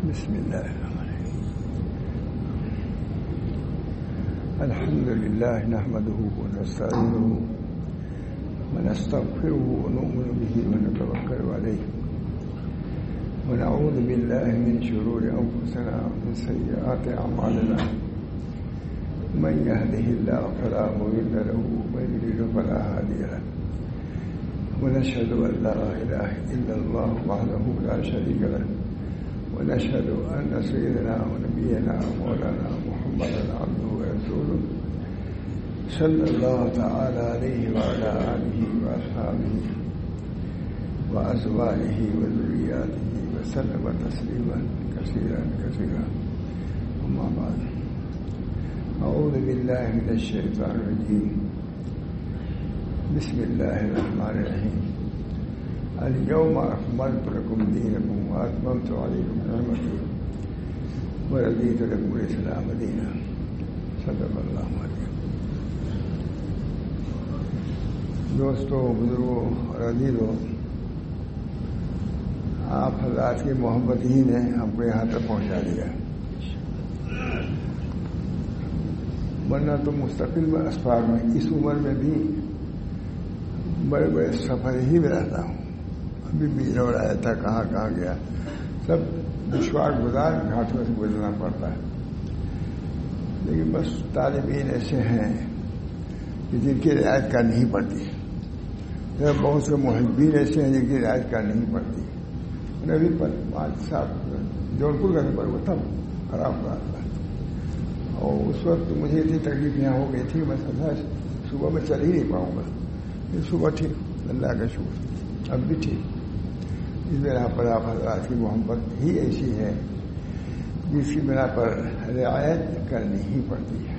بسم الله الرحمن الرحيم. الحمد لله نحمده ونستعينه ونستغفره ونؤمن به ونتوكل عليه ونعوذ بالله من شرور أنفسنا ومن سيئات أعمالنا. من يهده الله فلا مضل له ومن يضلل فلا هادي له. ونشهد أن لا إله إلا الله وحده لا شريك له ونشهد أن سيدنا ونبينا مولانا محمدا عبده ورسوله صلى الله تعالى عليه وعلى آله وأصحابه وأزواجه وذرياته وسلم تسليما كثيرا كثيرا. أما بعد، أعوذ بالله من الشيطان الرجيم. بسم الله الرحمن الرحيم. اليوم أكملت لكم دينكم وأتممت عليكم نعمتي ورضيت لكم الإسلام دينا. صدق اللہ علیہ. دوستوں، بزرگوں اور عزیزوں، آپ حضرات کی محبت ہی نے ہم کو یہاں تک پہنچا دیا، ورنہ تو مستقل اسفار میں اس عمر میں بھی بڑے بڑے سفر ہی میں رہتا ہوں. ابھی بھی رو رہا تھا کہاں کہاں گیا. سب دشوار گزار گھاٹوں سے گزرنا پڑتا ہے. لیکن بس طالبین ایسے ہیں کہ جن کی رعایت کرنی ہی پڑتی ہے. بہت سے محبین ایسے ہیں جن کی رعایت کرنی ہی پڑتی ہے. ابھی پر 5 سال جونپور کا سفر وہ تب خراب ہوا تھا، اور اس وقت مجھے اتنی تکلیف یہاں ہو گئی تھی، میں سمجھا صبح میں چل ہی نہیں پاؤں گا. صبح ٹھیک، اللہ کا شکر اب بھی ٹھیک. اس بنا پر آپ حضرات کی محبت ہی ایسی ہے جس کی بنا پر رعایت کرنی ہی پڑتی ہے.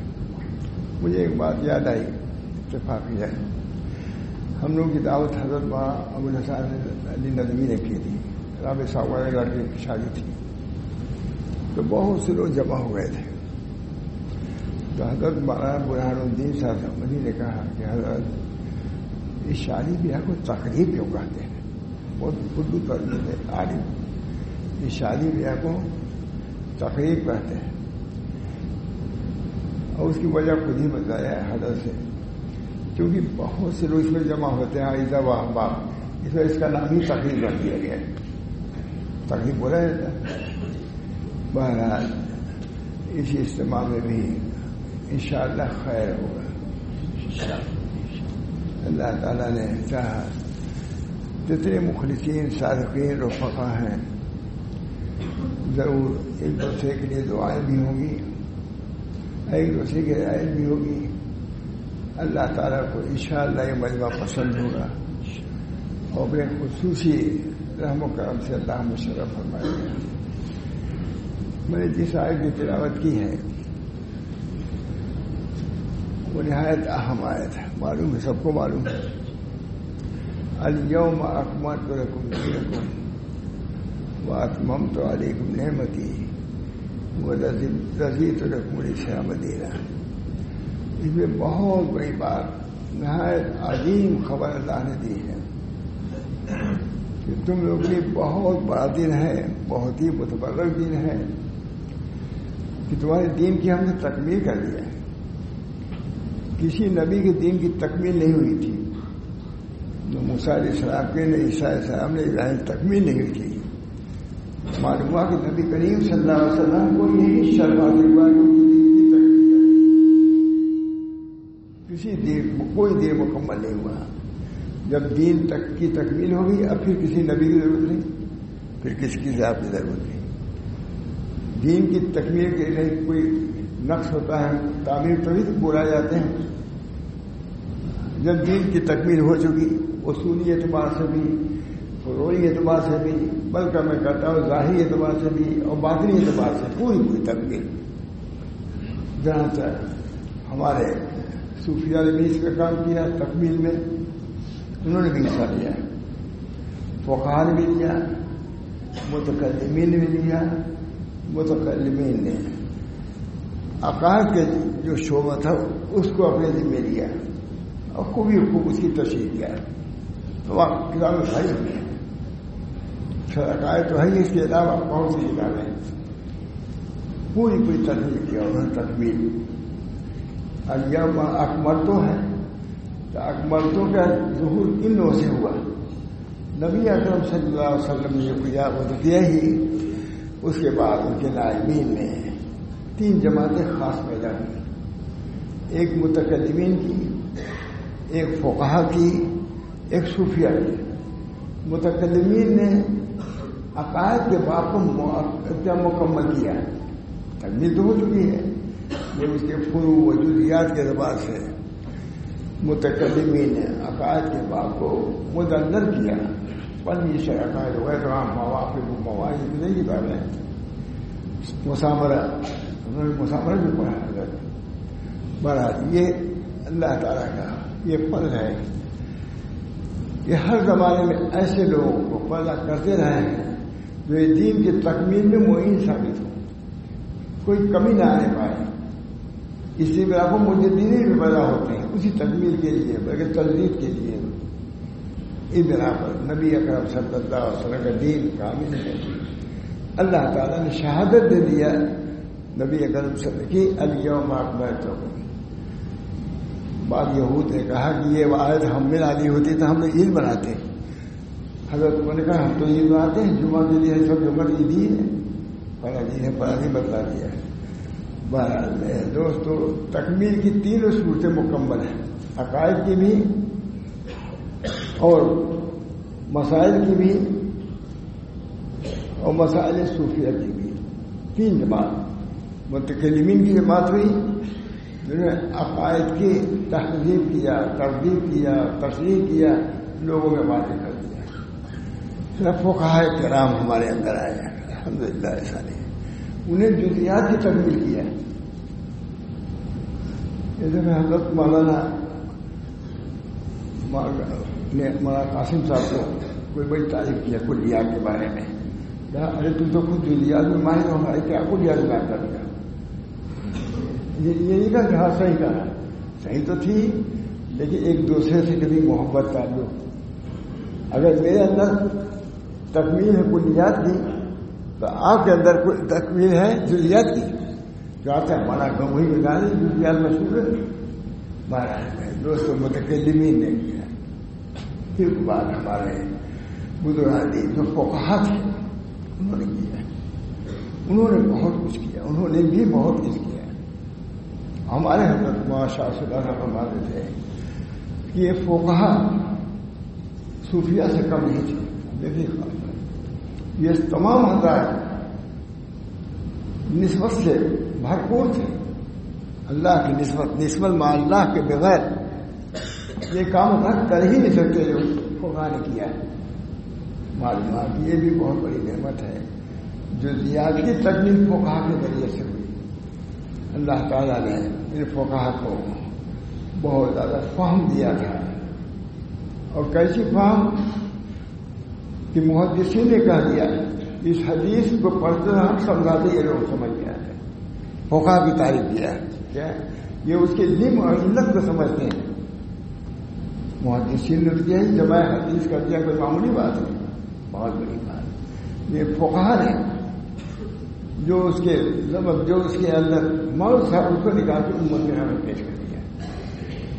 مجھے ایک بات یاد آئی، اتفاقی ہے. ہم لوگ کی دعوت حضرت ابوالحسن علی ندوی نے کی تھی. رابع صاحب والے لڑکے کی شادی تھی، تو بہت سے لوگ جمع ہو گئے تھے. تو حضرت مولانا برہان الدین صاحب احمدی نے کہا کہ حضرت اس شادی بیاہ کو تقریب کیوں کہتے ہیں؟ بہت اردو ترجمے تھے عالم. اس شادی بیاہ کو تقریب کہتے ہیں، اور اس کی وجہ خود ہی بتایا ہے حضرت سے. کیونکہ بہت سے لوگ اس میں جمع ہوتے ہیں، عیدہ و احباب، اس میں اس کا نام ہی تقریب کر دیا گیا ہے. تقریب بولا جاتا ہے. بہرحال اسی اجتماع میں بھی انشاءاللہ خیر ہوگا. اللہ تعالیٰ نے چاہا جتنے مخلصین صادقین رفقا ہیں ضرور ایک دوسرے کے لیے دعائیں بھی ہوں گی، ایک دوسرے کی رعایت بھی ہوگی. اللہ تعالیٰ کو انشاءاللہ یہ مجمع پسند ہوگا، اور اپنے خصوصی رحم و کرم سے اللہ مشرف فرمائے گا. میں نے جس آیت کی تلاوت کی ہے وہ نہایت اہم آیت ہے. معلوم ہے، سب کو معلوم ہے. الیوم اکملت لکم دینکم واتممت علیکم نعمتی ورضیت لکم الاسلام دینا. اس میں بہت بڑی بات، نہایت عظیم خبر اللہ نے دی ہے کہ تم لوگ کے لیے بہت بڑا دن ہے، بہت ہی متبرک دن ہے کہ تمہارے دین کی ہم نے تکمیل کر دیا ہے. کسی نبی کے دین کی تکمیل نہیں ہوئی تھی. نہ موسیٰ علیہ السلام کے، نہ عیسیٰ علیہ السلام نے ابراہیم تکمیل نہیں ہوئی تھی. معلوم ہوا کہ نبی کریم صلی اللہ علیہ وسلم کو یہی شربات کسی دین، کوئی دین مکمل نہیں ہوا. جب دین تک کی تکمیل ہوگی اب پھر کسی نبی کی ضرورت نہیں، پھر کسی کی ذات کی ضرورت نہیں. دین کی تکمیل کے لیے کوئی نقص ہوتا ہے، تعمیر تبھی تو بولا جاتے ہیں. جب دین کی تکمیل ہو چکی، اصولی اعتبار سے بھی، فروعی اعتبار سے بھی، بلکہ میں کہتا ہوں ظاہری اعتبار سے بھی اور باطنی اعتبار سے پوری تکمیل. جہاں تک ہمارے صوفیہ نے بھی اس پہ کام کیا تکمیل میں، انہوں نے بھی حصہ لیا. فقہاء نے بھی لیا، متکلمین نے بھی لیا. متکلمین نے عقائد کے جو شعبہ تھا اس کو اپنے ذمہ لیا اور خوب اس کی تشریح کیا. تو کتابیں بھائی ہوئی ہیں. عقائد تو ہے اس کے علاوہ بہت سی کتابیں پوری تکمیل کیا انہوں نے تکمیل. الیوم اکملت ہے تو اکملت کا ظہور ان لوگوں سے ہوا. نبی اکرم صلی اللہ علیہ وسلم نے جو کیا وہ تو کیا ہی. اس کے بعد ان کے نائبین نے 3 جماعتیں خاص پیدا ہوئی. ایک متکلمین کی، ایک فقہا کی، ایک صوفیہ کی. متکلمین نے عقائد کے باب کو مکمل کیا. تکمیل تو ہو چکی ہے، یہ اس کے فروع و جزیات کے اعتبار سے متکلمین نے عقائد کے باب کو مدلل کیا. پنی شرح عقائد وغیرہ مواقف مواعظ نہیں کتاب ہے. مسامرہ انہوں نے مسامرہ بھی پڑھا حضرت. بہرحال یہ اللہ تعالیٰ کا یہ فضل ہے. یہ ہر زمانے میں ایسے لوگوں کو پیدا کرتے رہے ہیں جو یہ دین کی تکمیل میں معین ثابت ہو، کوئی کمی نہ آنے پائے. اس لیے آپ کو مجددین بھی پیدا ہوتے ہیں اسی تکمیل کے لیے، بلکہ تجدید کے لیے. اس بنا پر نبی اکرم صلی اللہ علیہ وسلم کا دین کامل ہے. اللہ تعالیٰ نے شہادت دے دیا نبی اکرم صلی اللہ علیہ وسلم کی الیوم اکملت لکم. بعض یہود نے کہا کہ یہ آیت ہم میں نازل ہوتی تو ہم لوگ عید مناتے. حضرت نے کہا ہم تو عید مناتے ہیں، جمعہ کے لیے سب جمعہ عید ہی ہے، پڑھا نہیں ہے، پڑھا نہیں بدلا دیا ہے. بہرحال دوستو تکمیل کی 3 صورتیں مکمل ہیں، عقائد کی بھی اور مسائل کی بھی اور مسائل صوفیہ کی بھی. 3 جماعت. متکلمین کی جماعت ہوئی جنہوں نے عقائد کی تہذیب کیا، ترغیب کیا، تشریح کیا، لوگوں میں واضح کر دیا. صرف فقہاء کرام ہمارے اندر آئے ہیں الحمدللہ. ایسا نہیں، انہیں جزیات کی تکمیل کیا. جیسے کہ حضرت مولانا قاسم صاحب کو کوئی بڑی تعریف کیا کلیات کے بارے میں. ارے تم تو خود جزیات میں ماہر ہو، ہمارے کیا کلیات میں کر دیا. یہ نہیں کہا کہ ہاں صحیح کہا، صحیح تو تھی لیکن ایک دوسرے سے کبھی محبت تعلق. اگر میرے اندر تکمیل ہے کلیات کی تو آپ کے اندر تکمیل ہے جزیات کی. جو آتا ہے ہمارا گاؤں وہی بتا دیں جزیات مشہور ہے. مہاراج دوستوں متکلمین نے کیا. پھر بعد ہمارے بزرگ جو فقہا تھے انہوں نے کیا. انہوں نے بہت کچھ کیا، انہوں نے بھی بہت کچھ کیا. ہمارے حضرت ماشاء اللہ فرماتے تھے کہ یہ فقہا صوفیہ سے کم نہیں تھے. یہ تمام حضرات نسبت سے بھرپور تھے. اللہ کی نسبت مع اللہ کے بغیر یہ کام کر ہی نہیں سکتے جو فقہا نے کیا ہے. معلومات یہ بھی بہت بڑی نعمت ہے جو زیادہ کی تکمیل فقہا کے ذریعے سے ہوئی. اللہ تعالیٰ نے ان فقہا کو بہت زیادہ فہم دیا تھا. اور کیسی فہم کہ محدثین نے کہہ دیا اس حدیث کو پڑھتے ہم سمجھاتے یہ لوگ سمجھ گیا ہے. فقہا کی تعریف کیا کیا یہ اس کے علم اور علت کو سمجھتے ہیں. محدثین نے کیا جمع حدیث کر دیا کوئی معمولی بات نہیں، بہت بڑی بات. یہ فقہا نے جو اس کے لفظ جو اس کے اندر موت تھا اس کو نکال کے امت کے ہمیں پیش کر دیا.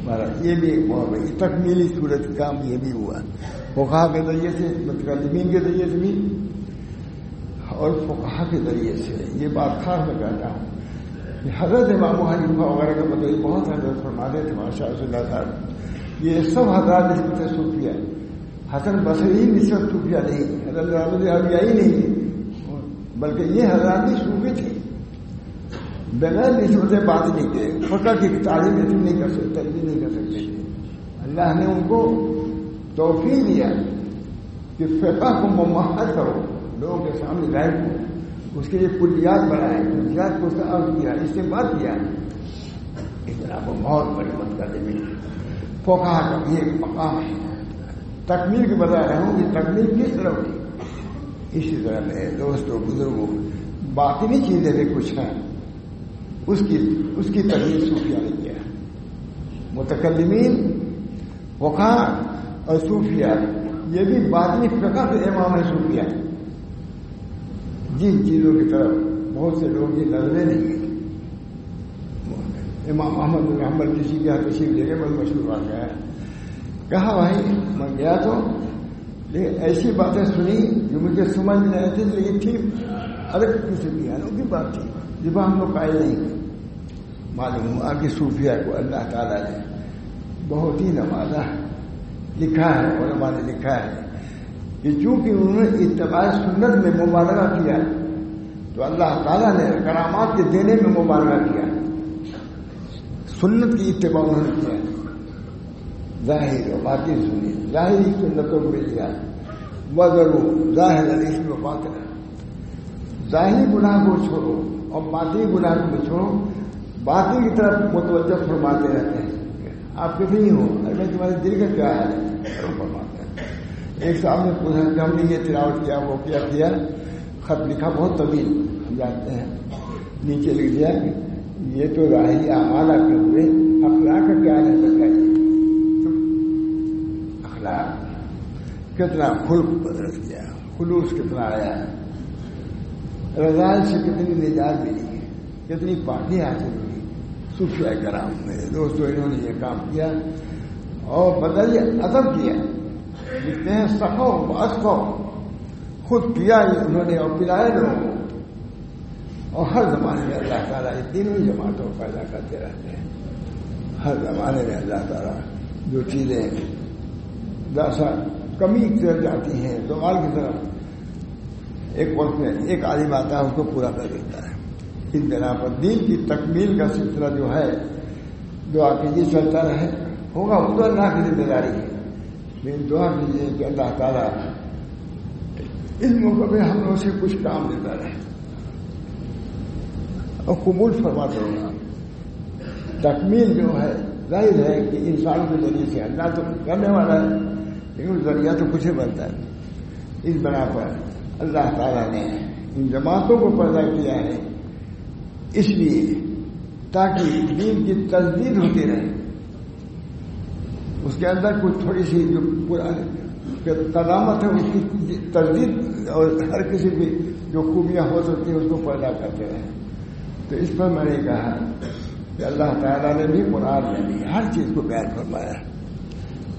مہاراج یہ بھی بہت بڑی تکمیلی صورت کام یہ بھی ہوا فقہا کے ذریعے سے، متکلمین کے ذریعے سے بھی اور فقہا کے ذریعے سے. یہ بات خاص میں کہتا ہوں کہ حضرت امام حنیفہ وغیرہ کا مطلب بہت حضرت فرماتے تھے ماشاء اللہ صاحب. یہ سب حضرات نسبت صوفیہ. حسن بصری نسبت صوفیہ نہیں، حضرت عربیائی نہیں، بلکہ یہ حضرات بھی صوفی تھے بغیر نسبت باطنی کے. فقہ کی تعلیم نہیں کر سکتے، نہیں کر سکتے تھے. اللہ نے ان کو توفیق دیا کہ فقہ کو ممہد کرو، لوگوں کے سامنے ظاہر کرو. اس کے لیے کلیات بنائے، کلیات کو عرض کیا، استعمال کیا. اس طرح کو بہت بڑی مدد کر دیں. فقہ کا بھی ایک مقام ہے. تکمیل کے بتا رہا ہوں کہ تکمیل کس طرح ہوئی. اسی طرح میں دوستوں بزرگوں باطنی چیزیں بھی کچھ ہیں، اس کی تکمیل صوفیہ نے کیا. متکلمین فقہا اور صوفیہ یہ بھی باطنی فقہ کے امام ہے. صوفیہ جن چیزوں کی طرف بہت سے لوگ کی نظریں نہیں گئی. امام احمد بن حنبل کسی کے یہاں تشریف لے کے بہت مشہور واقعہ ہے. کہا بھائی میں گیا تو لیکن ایسی باتیں سنی جو مجھے سمجھ نہیں آئی تھی, لیکن تھی الگ قسم کی انوکھی بات تھی جب ہم لوگ قائل نہیں. معلوم ہوا کہ صوفیہ کو اللہ تعالیٰ نے بہت ہی نوازا لکھا ہے, علماء نے لکھا ہے کہ چونکہ انہوں نے اتباع سنت میں مبالغہ کیا تو اللہ تعالیٰ نے کرامات کے دینے میں مبالغہ کیا. سنت کی اتباع انہوں نے کیا, ظاہر و باطن سنی, ظاہری سنتوں کو مل گیا وزرو ظاہر الاسم و باطن. ظاہری گناہ کو چھوڑو اور باطنی گناہ کو چھوڑو, باطن کی طرف متوجہ فرماتے رہتے ہیں. آپ کتنی ہو اگر تمہارے دل کا کیا ہے فرماتے ہیں. ایک صاحب نے پوچھا کہ ہم نے یہ تلاوت کیا وہ کیا خط لکھا بہت طویل ہم جانتے ہیں, نیچے لکھ دیا کہ یہ تو راہی اعمال کے ہوئے اخلاق کا کیا ہے بتائیے. اخلاق کتنا خلق بدل گیا, خلوص کتنا آیا, رضائل سے کتنی نجات ملی, کتنی پاکی حاصل ہوئی. صوفیاء کرام میرے دوستوں انہوں نے یہ کام کیا اور بدل ادب کیا. لکھتے ہیں سخو اسخو, خود پیا انہوں نے اور پلائے لوگوں کو. اور ہر زمانے میں اللہ تعالیٰ یہ تینوں ہی جماعتوں کو پیدا کرتے رہتے ہیں. ہر زمانے میں اللہ تعالیٰ جو چیزیں ذرا کمی کر جاتی ہیں زوال کی طرف ایک وقت میں ایک عالم آتا ہے اس کو پورا کر دیتا ہے. اس بنا پر دین کی تکمیل کا سلسلہ جو ہے دعا کیجیے چلتا رہے ہوگا, وہ تو اللہ کی ذمہ داری ہے. لیکن دعا کیجیے کہ اللہ تعالیٰ اس موقع پہ ہم لوگوں سے کچھ کام دیتا رہے اور قبول فرماتے ہوگا. تکمیل جو ہے ظاہر ہے کہ انسان کے ذریعے سے اللہ تو کرنے والا ہے لیکن ذریعہ تو کچھ ہی بنتا ہے. اس بنا پر اللہ تعالیٰ نے ان جماعتوں کو پیدا کیا ہے اس لیے تاکہ دین کی تجدید ہوتی رہے. اس کے اندر کچھ تھوڑی سی جو قدامت ہے اس کی تجدید اور ہر کسی بھی جو خوبیاں ہو سکتی ہیں اس کو پیدا کرتے رہے. تو اس پر میں نے کہا کہ اللہ تعالیٰ نے بھی قرآن میں بھی ہر چیز کو بیان فرمایا ہے,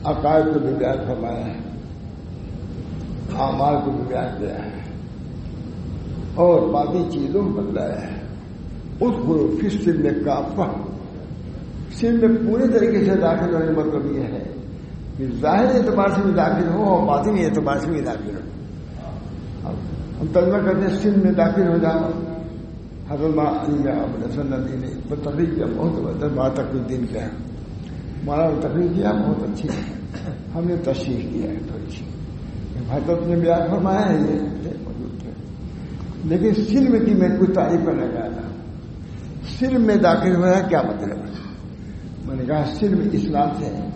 عقائد کو بھی بیان فرمایا ہے, اعمال کو بھی بیان کیا ہے اور باقی چیزوں کو بتلایا ہے. اس گروہ پھر سلم میں کافہ, سلم میں پورے طریقے سے داخل ہونے کا مطلب یہ ہے کہ ظاہر اعتبار سے بھی داخل ہو اور باطنی اعتبار سے بھی داخل ہو. ہم ترجمہ کرتے ہیں سلم میں داخل ہو جاؤ. حضرت علی حسن ندی نے تقریر کیا بہت زبردست بات تک دن کا ہے. ہمارا تقریر کیا بہت اچھی ہے, ہم نے تشریح کیا ہے تھوڑی سی. حضرت نے بیان فرمایا ہے یہ موجود تھے, لیکن سلم کی میں کچھ تعریف کرنے کا تھا. سلم میں داخل ہوا ہے کیا مطلب ہے؟ میں نے کہا سلم اسلام سے ہے.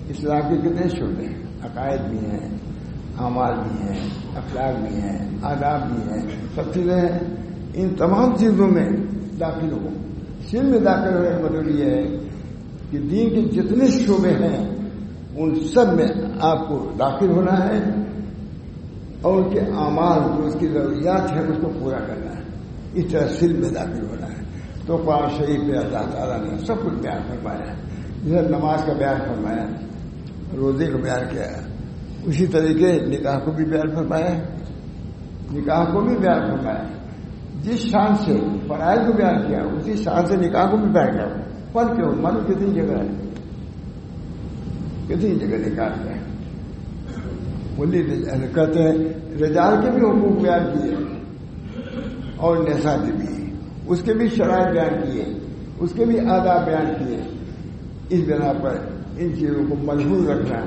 اسلام کے کتنے شعبے ہیں, عقائد بھی ہیں, اعمال بھی ہیں, اخلاق بھی ہیں, آداب بھی ہیں, سب چیزیں ہیں. ان تمام چیزوں میں داخل ہو. سلم میں داخل ہونے کا مطلب یہ ہے کہ دین کے جتنے شعبے ہیں ان سب میں آپ کو داخل ہونا ہے اور ان کے اعمال جو اس کی ضروریات ہیں اس کو پورا کرنا ہے. اس طرح سلم میں داخل ہونا ہے. تو قرآن شریف میں اللہ تعالیٰ نے سب کچھ بیان فرمایا ہے. جیسے نماز کا بیان فرمایا, روزے کو بیان کیا ہے, اسی طریقے نکاح کو بھی بیان فرمایا ہے. نکاح کو بھی بیان فرمایا ہے. جس شان سے فرائض کو بیان کیا اسی شان سے نکاح کو بھی بیان کیا. پر کیوں من کتنی جگہ ہے, کتنی جگہ نکاح ہے. بولی کہتے ہیں رجال کے بھی حقوق بیان کیے اور نساء کے بھی, اس کے بھی شرائط بیان کیے, اس کے بھی آداب بیان کیے. اس بنا پر ان چیزوں کو مجبور رکھنا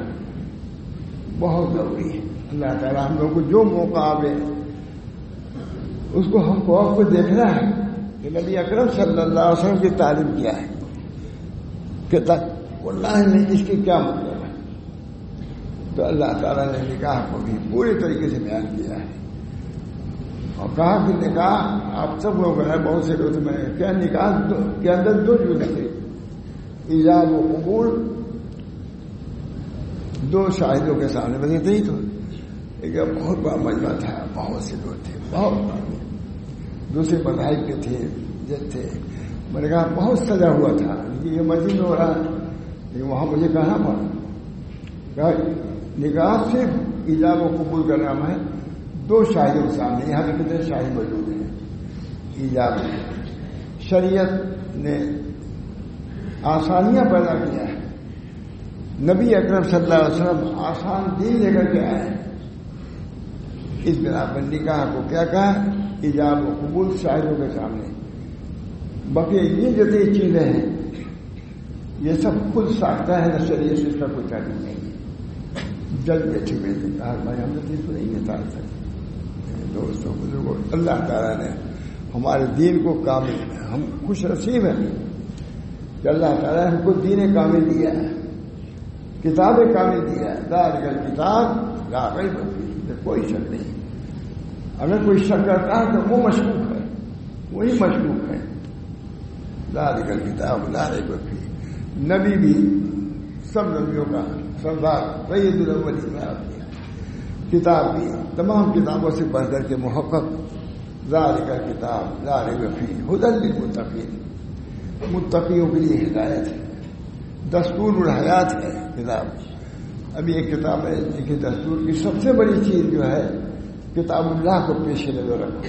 بہت ضروری ہے. اللہ تعالیٰ ہم لوگ کو جو موقع آوے اس کو ہم کو دیکھنا ہے کہ نبی اکرم صلی اللہ علیہ وسلم کی تعلیم کیا ہے, کہ اللہ نے اس کی کیا مطلب ہے. تو اللہ تعالیٰ نے نکاح کو بھی پورے طریقے سے بیان کیا ہے اور کہا کہ نکاح آپ سب لوگ ہیں, بہت سے لوگ میں کیا نکاح کے اندر دو چیزیں تھے, ایجاب و قبول. دو شاہدوں کے سامنے بس اتنا ہی تو ایک بہت بڑا مجمع تھا, بہت سے لوگ تھے, بہت دوسرے مذاہب کے تھے تھے. میں نے کہا بہت سجا ہوا تھا کہ یہ مسجد میں ہو رہا ہے، لیکن وہاں مجھے کہنا پڑا. نکاح صرف ایجاب و قبول کا نام ہے. 2 شاہدوں کے سامنے، یہاں پہ کتنے شاہد موجود ہیں. ایجاب شریعت نے آسانیاں پیدا کیا ہے. نبی اکرم صلی اللہ علیہ وسلم آسان دین لے کر کے آئے. اس بنا پر نکاح کو کیا کہا؟ ایجاب و قبول شاہدوں کے سامنے. باقی یہ جتنی چیزیں ہیں یہ سب خود ساختہ ہے، نہ شریعت سے اس کا کوئی تعلق نہیں ہے. جج بیٹھے ہوئے کہا بھائی ہم نے دین کو نہیں نکال سکتے. دوستوں بزرگوں، اللہ تعالیٰ نے ہمارے دین کو کامل، ہم خوش نصیب ہیں کہ اللہ تعالیٰ نے ہم کو دین کامل دیا ہے، کتاب کامل دیا ہے. ذالک الکتاب لا ریب فیہ، کوئی شک نہیں. اگر کوئی شک کرتا ہے تو وہ مشکوک ہے، وہی مشکوک ہے. ذالک الکتاب لا ریب فیہ. نبی بھی سب نبیوں کا سردار سید الاولین کتاب بھی تمام کتابوں سے بڑھ کر کے محقق. ذالک الکتاب لا ریب فیہ ھدی للمتقین، متقیوں کے لیے ہدایت ہے، دستور الحیات ہے کتاب. ابھی ایک کتاب ہے لکھی دستور کی سب سے بڑی چیز جو ہے کتاب اللہ کو پیش نظر رکھو.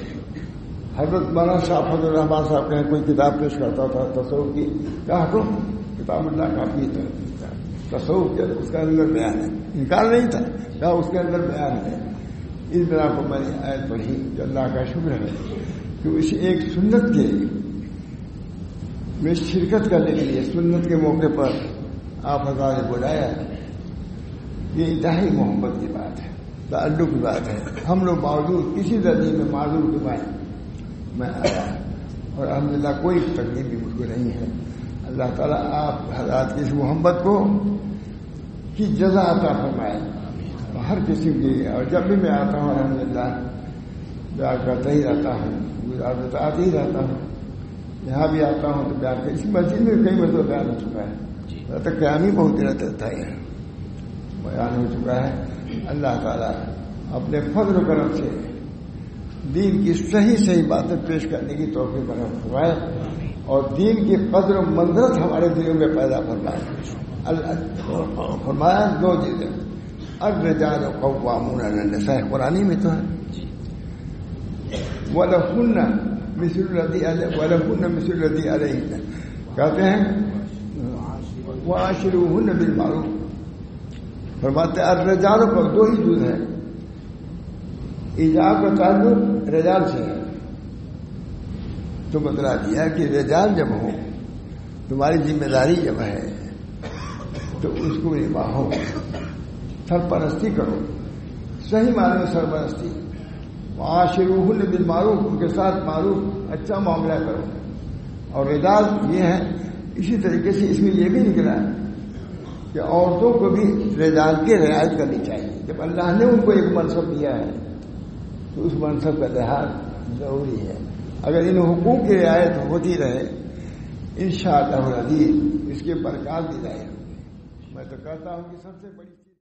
حضرت مولانا صاحب فضل الرحمان صاحب کہیں کوئی کتاب پیش کرتا تھا تصوف کی، کہا تو کتاب اللہ کافی تھا. تصوف کے اس کا اندر بیان ہے، انکار نہیں تھا، کہا اس کے اندر بیان ہے. اس بنا کو میں نے آیت پڑھی کہ اللہ کا شکر ہے کہ اس ایک سنت کے میں شرکت کرنے کے لیے سنت کے موقع پر آپ حضرات نے بلایا. یہ انتہائی محبت کی بات ہے، تعلق کی بات ہے. ہم لوگ معذور، کسی درجے میں معذور دمائیں میں آیا اور الحمدللہ کوئی تکلیف بھی مجھ کو نہیں ہے. اللہ تعالیٰ آپ حضرات کی اس محبت کو کی جزا عطا فرمائے ہر قسم کی. اور جب بھی میں آتا ہوں الحمدللہ بیان کرتا ہی رہتا ہوں، گزارت آتے ہی رہتا ہوں. یہاں بھی آتا ہوں تو بیان کر، اس مسجد میں کئی مرتبہ بیان ہو چکا ہے، تک قیام ہی بہت دیر تک تھا، یہ بیان ہو چکا ہے. اللہ تعالیٰ اپنے فضل و کرم سے دین کی صحیح باتیں پیش کرنے کی توفیق برآمد فرمائے اور دین کی قدر و منزلت ہمارے دلوں میں پیدا فرمائے. فرمایا 2 چیزیں، الرجال قوامون علی النساء، قرآنی میں تو ہے، وَلَهُنَّ مِثْلُ الَّذِي عَلَيْهِنَّ، کہتے ہیں وَعَاشِرُوهُنَّ بِالْمَعْرُوفِ. فرماتے ہیں الرجال پر 2 ہی جز ہے. ایجاب کا تعلق رجال سے ہے، تو بتلا دیا کہ رجال جب ہو، تمہاری ذمہ داری جب ہے تو اس کو نبھاؤ، سرپرستی کرو، صحیح معنی میں سرپرستی. معاشروہن بالمعروف، ان کے ساتھ معروف اچھا معاملہ کرو. اور رجال یہ ہے، اسی طریقے سے اس میں یہ بھی نکلا ہے کہ عورتوں کو بھی رجال کی رعایت کرنی چاہیے. جب اللہ نے ان کو ایک منصب دیا ہے تو اس منصب کا لحاظ ضروری ہے. اگر ان حقوق کی رعایت ہوتی رہے انشاءاللہ العزیز اس کے برکات بھی ظاہر. میں تو کہتا ہوں کہ سب سے بڑی